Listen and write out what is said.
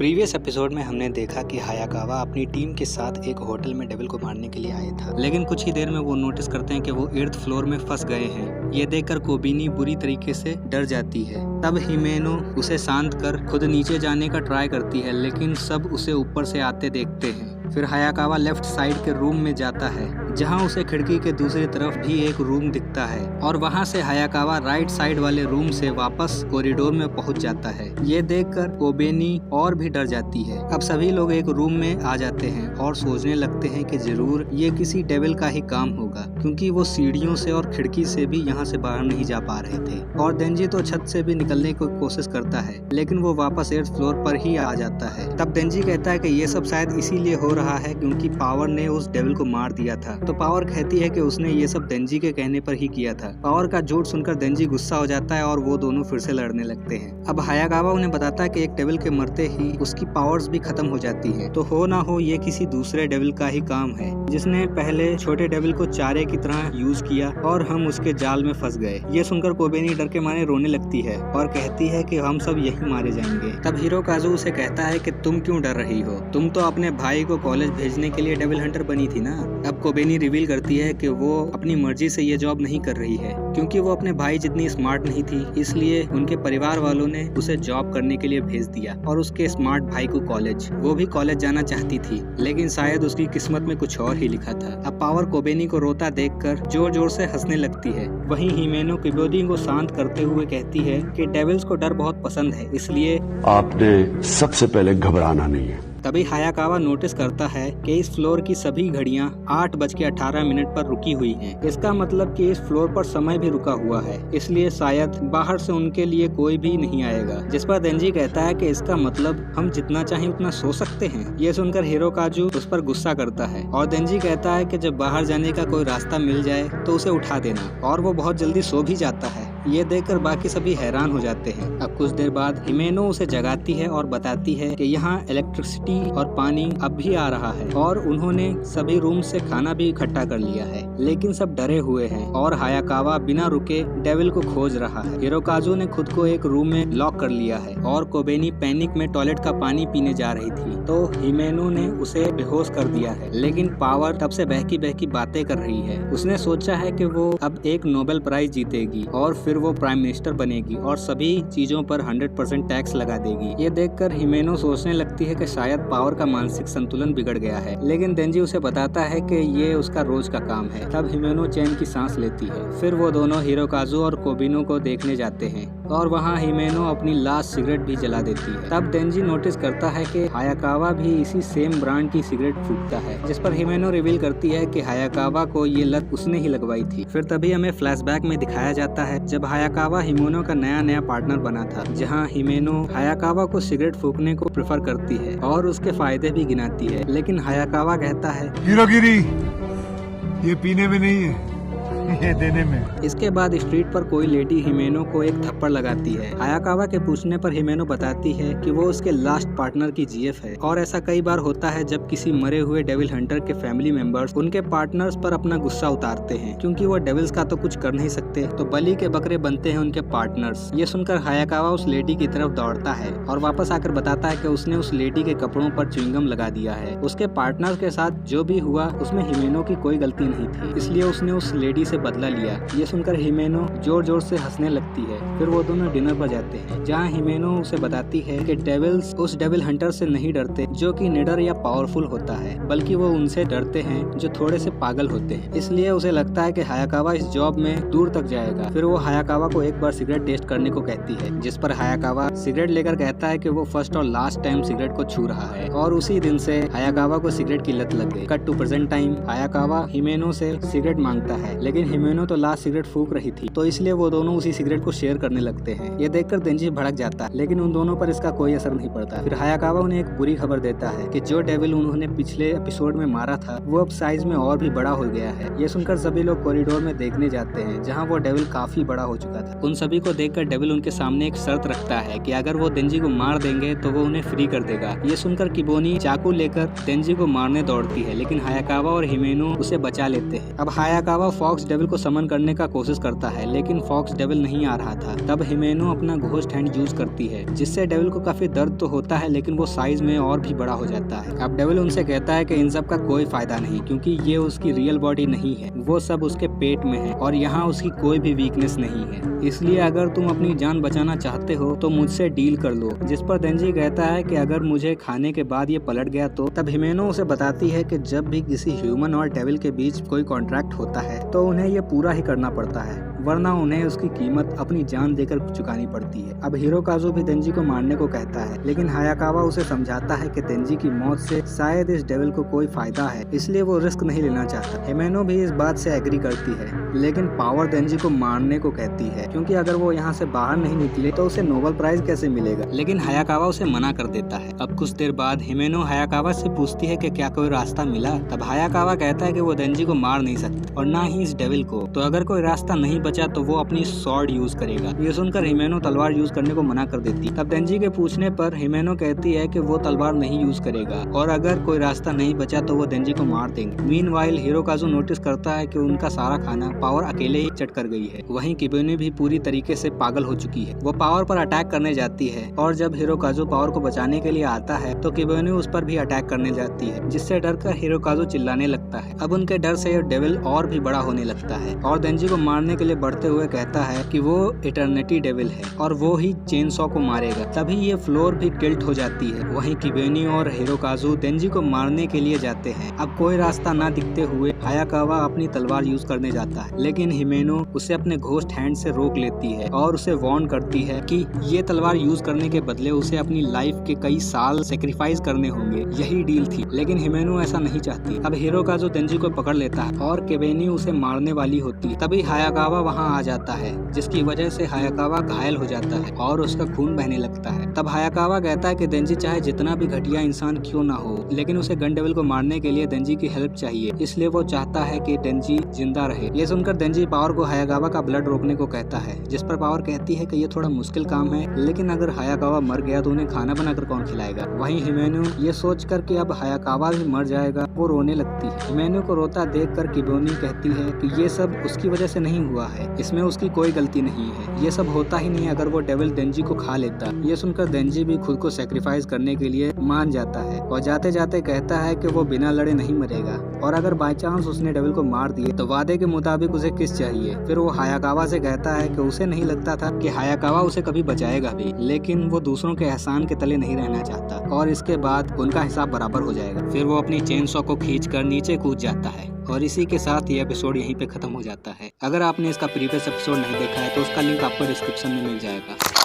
Previous episode में हमने देखा कि हायाकावा अपनी टीम के साथ एक होटल में डेविल को मारने के लिए आया था, लेकिन कुछ ही देर में वो नोटिस करते हैं कि वो 8th फ्लोर में फंस गए हैं। ये देखकर कोबिनी बुरी तरीके से डर जाती है। तब हिमेनो उसे शांत कर खुद नीचे जाने का ट्राई करती है, लेकिन सब उसे ऊपर से आते देखते हैं। फिर हायाकावा लेफ्ट साइड के रूम में जाता है, जहां उसे खिड़की के दूसरी तरफ भी एक रूम दिखता है, और वहां से हायाकावा राइट साइड वाले रूम से वापस कॉरिडोर में पहुंच जाता है। ये देखकर कोबेनी और भी डर जाती है। अब सभी लोग एक रूम में आ जाते हैं और सोचने लगते हैं कि जरूर ये किसी डेविल का ही काम होगा, क्योंकि वो सीढ़ियों से और खिड़की से भी यहाँ से बाहर नहीं जा पा रहे थे। और देंजी तो छत से भी निकलने की कोशिश करता है, लेकिन वो वापस 8th फ्लोर पर ही आ जाता है। तब देंजी कहता है कि ये सब शायद इसीलिए हो रहा है क्योंकि पावर ने उस डेविल को मार दिया था। तो पावर कहती है कि उसने ये सब देंजी के कहने पर ही किया था। पावर का झूठ सुनकर देंजी गुस्सा हो जाता है और वो दोनों फिर से लड़ने लगते हैं। अब हायाकावा उन्हें बताता है कि एक डेविल के मरते ही उसकी पावर्स भी खत्म हो जाती है, तो हो ना हो ये किसी दूसरे डेविल का ही काम है, जिसने पहले छोटे डेविल को चारे की तरह यूज किया और हम उसके जाल में फंस गए। ये सुनकर कोबेनी डर के मारे रोने लगती है और कहती है कि हम सब यही मारे जाएंगे। तब हिरोकाज़ु उसे कहता है कि तुम क्यों डर रही हो, तुम तो अपने भाई को कॉलेज भेजने के लिए डेविल हंटर बनी थी ना। अब कोबेनी रिवील करती है कि वो अपनी मर्जी से ये जॉब नहीं कर रही है, क्योंकि वो अपने भाई जितनी स्मार्ट नहीं थी, इसलिए उनके परिवार वालों ने उसे जॉब करने के लिए भेज दिया और उसके स्मार्ट भाई को कॉलेज। वो भी कॉलेज जाना चाहती थी, लेकिन शायद उसकी किस्मत में कुछ और ही लिखा था। अब पावर कोबेनी को रोता देखकर जोर जोर से हंसने लगती है। वहीं हिमेनो किबोदी को शांत करते हुए कहती है कि डेविल्स को डर बहुत पसंद है, इसलिए आपने सबसे पहले घबराना नहीं है। तभी हायाकावा नोटिस करता है कि इस फ्लोर की सभी घड़ियां 8:18 पर रुकी हुई हैं। इसका मतलब कि इस फ्लोर पर समय भी रुका हुआ है, इसलिए शायद बाहर से उनके लिए कोई भी नहीं आएगा। जिस पर देंजी कहता है कि इसका मतलब हम जितना चाहें उतना सो सकते हैं। ये सुनकर हिरोकाज़ु उस पर गुस्सा करता है और देंजी कहता है कि जब बाहर जाने का कोई रास्ता मिल जाए तो उसे उठा देना, और वो बहुत जल्दी सो भी जाता है। ये देखकर बाकी सभी हैरान हो जाते हैं। अब कुछ देर बाद हिमेनो उसे जगाती है और बताती है कि यहाँ इलेक्ट्रिसिटी और पानी अब भी आ रहा है और उन्होंने सभी रूम से खाना भी इकट्ठा कर लिया है, लेकिन सब डरे हुए हैं और हायाकावा बिना रुके डेविल को खोज रहा है। हिरोकाज़ु ने खुद को एक रूम में लॉक कर लिया है और कोबेनी पैनिक में टॉयलेट का पानी पीने जा रही थी, तो हिमेनो ने उसे बेहोश कर दिया है। लेकिन पावर तब से बहकी बहकी बातें कर रही है। उसने सोचा है कि वो अब एक नोबेल प्राइज जीतेगी और फिर वो प्राइम मिनिस्टर बनेगी और सभी चीजों पर 100% टैक्स लगा देगी। ये देखकर हिमेनो सोचने लगती है कि शायद पावर का मानसिक संतुलन बिगड़ गया है, लेकिन देंजी उसे बताता है कि ये उसका रोज का काम है। तब हिमेनो चैन की सांस लेती है। फिर वो दोनों हिरोकाज़ु और कोबिनो को देखने जाते हैं और वहाँ हिमेनो अपनी लास्ट सिगरेट भी जला देती है। तब देंजी नोटिस करता है कि हायाकावा भी इसी सेम ब्रांड की सिगरेट फूकता है, जिस पर हिमेनो रिवील करती है कि हायाकावा को ये लत उसने ही लगवाई थी। फिर तभी हमें फ्लैशबैक में दिखाया जाता है जब हायाकावा हिमेनो का नया पार्टनर बना था, जहाँ हिमेनो हायाकावा को सिगरेट फूकने को प्रेफर करती है और उसके फायदे भी गिनाती है, लेकिन हायाकावा कहता है हिरोगिरी, ये पीने में नहीं है, ये देने में। इसके बाद स्ट्रीट पर कोई लेडी हिमेनो को एक थप्पड़ लगाती है। हायाकावा के पूछने पर हिमेनो बताती है कि वो उसके लास्ट पार्टनर की जीएफ है, और ऐसा कई बार होता है जब किसी मरे हुए डेविल हंटर के फैमिली मेंबर्स उनके पार्टनर्स पर अपना गुस्सा उतारते हैं, क्योंकि वो डेविल्स का तो कुछ कर नहीं सकते, तो बलि के बकरे बनते हैं उनके पार्टनर्स। ये सुनकर हायाकावा उस लेडी की तरफ दौड़ता है और वापस आकर बताता है कि उसने उस लेडी के कपड़ों पर च्युइंगम लगा दिया है। उसके पार्टनर के साथ जो भी हुआ उसमें हिमेनो की कोई गलती नहीं थी, इसलिए उसने उस लेडी से बदला लिया। ये सुनकर हिमेनो जोर जोर से हंसने लगती है। फिर वो दोनों डिनर पर जाते हैं, जहाँ हिमेनो उसे बताती है कि डेविल्स उस डेविल हंटर से नहीं डरते जो कि निडर या पावरफुल होता है, बल्कि वो उनसे डरते हैं जो थोड़े से पागल होते हैं। इसलिए उसे लगता है कि हायाकावा इस जॉब में दूर तक जाएगा। फिर वो हायाकावा को एक बार सिगरेट टेस्ट करने को कहती है, जिस पर हायाकावा सिगरेट लेकर कहता है कि वो फर्स्ट और लास्ट टाइम सिगरेट को छू रहा है, और उसी दिन से हायाकावा को सिगरेट की लत लग गई। कट टू प्रेजेंट टाइम, हायाकावा हिमेनो से सिगरेट मांगता है, लेकिन हिमेनो तो लास्ट सिगरेट फूक रही थी, तो इसलिए वो दोनों उसी सिगरेट को शेयर करने लगते हैं। ये देखकर देंजी भड़क जाता है, लेकिन उन दोनों पर इसका कोई असर नहीं पड़ता। फिर हायाकावा उन्हें एक बुरी खबर देता है कि जो डेविल उन्होंने पिछले एपिसोड में मारा था वो अब साइज में और भी बड़ा हो गया है। ये सुनकर सभी लोग कॉरिडोर में देखने जाते हैं, जहाँ वो डेविल काफी बड़ा हो चुका था। उन सभी को देखकर डेविल उनके सामने एक शर्त रखता है कि अगर वो देंजी को मार देंगे तो वो उन्हें फ्री कर देगा। ये सुनकर किबोनी चाकू लेकर देंजी को मारने दौड़ती है, लेकिन हायाकावा और हिमेनो उसे बचा लेते हैं। अब हायाकावा फॉक्स डेविल को समन करने का कोशिश करता है, लेकिन फॉक्स डेविल नहीं आ रहा था। तब हिमेनो अपना घोस्ट हैंड यूज करती है, जिससे डेविल को काफी दर्द तो होता है, लेकिन वो साइज में और भी बड़ा हो जाता है। अब डेविल उनसे कहता है कि इन सब का कोई फायदा नहीं, क्योंकि ये उसकी रियल बॉडी नहीं है, वो सब उसके पेट में है और यहाँ उसकी कोई भी वीकनेस नहीं है। इसलिए अगर तुम अपनी जान बचाना चाहते हो तो मुझसे डील कर लो। जिस पर देंजी कहता है कि अगर मुझे खाने के बाद ये पलट गया तो। तब हिमेनो उसे बताती है कि जब भी किसी ह्यूमन और डेविल के बीच कोई कॉन्ट्रैक्ट होता है तो उन्हें ये पूरा ही करना पड़ता है, वरना उन्हें उसकी कीमत अपनी जान देकर चुकानी पड़ती है। अब हिरोकाज़ु भी देंजी को मारने को कहता है, लेकिन हायाकावा उसे समझाता है कि देंजी की मौत से शायद इस डेविल को कोई फायदा है, इसलिए वो रिस्क नहीं लेना चाहता। हिमेनो भी इस बात से एग्री करती है, लेकिन पावर देंजी को मारने को कहती है, क्योंकि अगर वो यहाँ से बाहर नहीं निकले तो उसे नोबेल प्राइज कैसे मिलेगा। लेकिन हायाकावा उसे मना कर देता है। अब कुछ देर बाद हिमेनो हायाकावा से पूछती है कि क्या कोई रास्ता मिला। तब हायाकावा कहता है कि वो देंजी को मार नहीं सकता और ना ही इस डेविल को, तो अगर कोई रास्ता नहीं बचा तो वो अपनी स्वॉर्ड यूज करेगा। ये सुनकर हिमेनो तलवार यूज करने को मना कर देती। तब देंजी के पूछने पर हिमेनो कहती है कि वो तलवार नहीं यूज करेगा और अगर कोई रास्ता नहीं बचा तो वो देंजी को मार देंगे। मीनवाइल हिरोकाज़ु नोटिस करता है कि उनका सारा खाना पावर अकेले ही चट कर गई है। वहीं किबेनी भी पूरी तरीके से पागल हो चुकी है। वो पावर पर अटैक करने जाती है और जब हिरोकाज़ु पावर को बचाने के लिए आता है तो किबेनी उस पर भी अटैक करने जाती है, जिससे डरकर हिरोकाज़ु चिल्लाने लगता है। अब उनके डर से डेविल और भी बड़ा होने लगता है और देंजी को मारने के लिए बढ़ते हुए कहता है कि वो इटर्निटी डेविल है और वो ही चेनसॉ को मारेगा। तभी ये फ्लोर भी टिल्ट हो जाती है। वहीं किबेनी और हिरोकाज़ु देंजी को मारने के लिए जाते हैं। अब कोई रास्ता ना दिखते हुए हायाकावा अपनी तलवार यूज करने जाता है, लेकिन हिमेनो उसे अपने घोस्ट हैंड से रोक लेती है और उसे वार्न करती है कि ये तलवार यूज करने के बदले उसे अपनी लाइफ के कई साल सेक्रीफाइस करने होंगे, यही डील थी। लेकिन हिमेनो ऐसा नहीं चाहती। अब हिरोकाज़ु देंजी को पकड़ लेता है और किबेनी उसे मारने वाली होती है। तभी हायाकावा वहाँ आ जाता है, जिसकी वजह से हायाकावा घायल हो जाता है और उसका खून बहने लगता है। तब हायाकावा कहता है कि देंजी चाहे जितना भी घटिया इंसान क्यों ना हो, लेकिन उसे गन डेविल को मारने के लिए देंजी की हेल्प चाहिए, इसलिए वो चाहता है कि देंजी जिंदा रहे। ये सुनकर देंजी पावर को हायाकावा का ब्लड रोकने को कहता है, जिस पर पावर कहती है कि ये थोड़ा मुश्किल काम है, लेकिन अगर हायाकावा मर गया तो उन्हें खाना बनाकर कौन खिलाएगा। वहीं हिमेनो ये सोच कर कि अब हायाकावा भी मर जाएगा, वो रोने लगती है। हिमेनो को रोता देख कर किबेनी कहती है कि ये सब उसकी वजह से नहीं हुआ है, इसमें उसकी कोई गलती नहीं है, ये सब होता ही नहीं अगर वो डेविल देंजी को खा लेता। ये सुनकर देंजी भी खुद को सेक्रीफाइस करने के लिए मान जाता है और जाते जाते कहता है कि वो बिना लड़े नहीं मरेगा और अगर बाई चांस उसने डेविल को मार दिए तो वादे के मुताबिक उसे किस चाहिए। फिर वो हायाकावा से कहता है कि उसे नहीं लगता था कि हायाकावा उसे कभी बचाएगा भी, लेकिन वो दूसरों के एहसान के तले नहीं रहना चाहता और इसके बाद उनका हिसाब बराबर हो जाएगा। फिर वो अपनी चेनसॉ को खींचकर नीचे कूद जाता है और इसी के साथ ये एपिसोड यहीं पे खत्म हो जाता है। अगर आपने इसका प्रीवियस एपिसोड नहीं देखा है तो उसका लिंक आपको डिस्क्रिप्शन में मिल जाएगा।